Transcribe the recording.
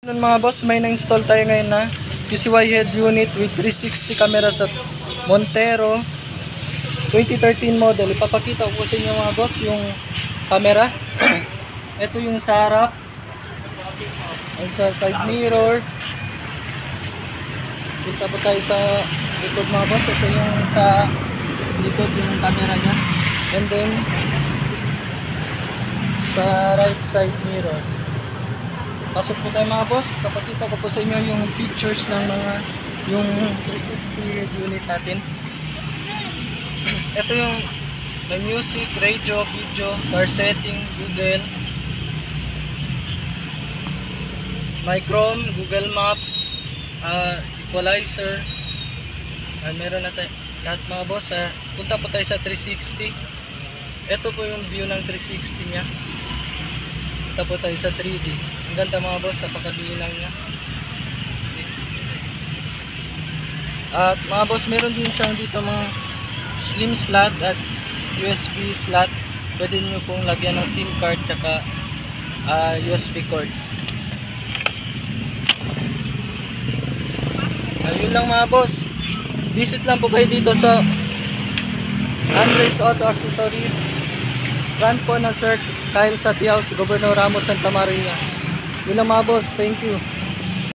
Nun mga boss, may na-install tayo ngayon na PCY head unit with 360 camera sa Montero 2013 model. Ipapakita ko sa inyo mga boss yung camera. Ito yung sa harap, ay sa side mirror. Punta po tayo sa likod mga boss. Ito yung sa likod yung camera nya. And then sa right side mirror. Pasok po tayo mga boss. Kapakita ko po sa inyo yung features ng mga yung 360 unit natin. Ito yung may music, radio, video, car setting, Google, my Chrome, Google Maps, equalizer. Meron na tayo lahat mga boss. Punta po tayo sa 360. Ito po yung view ng 360 nya. Punta po tayo sa 3D. Ang ganda mga boss, napakalinaw niya. Okay. At mga boss, meron din siyang dito mga slim slot at USB slot. Pwede nyo pong lagyan ng SIM card tsaka USB cord. Ayun lang mga boss. Visit lang po kayo dito sa Andres Auto Accessories. Brand po na Sir Kyle Satiaus, Governor Ramos, Santa Maria. Yun lang mga boss, thank you.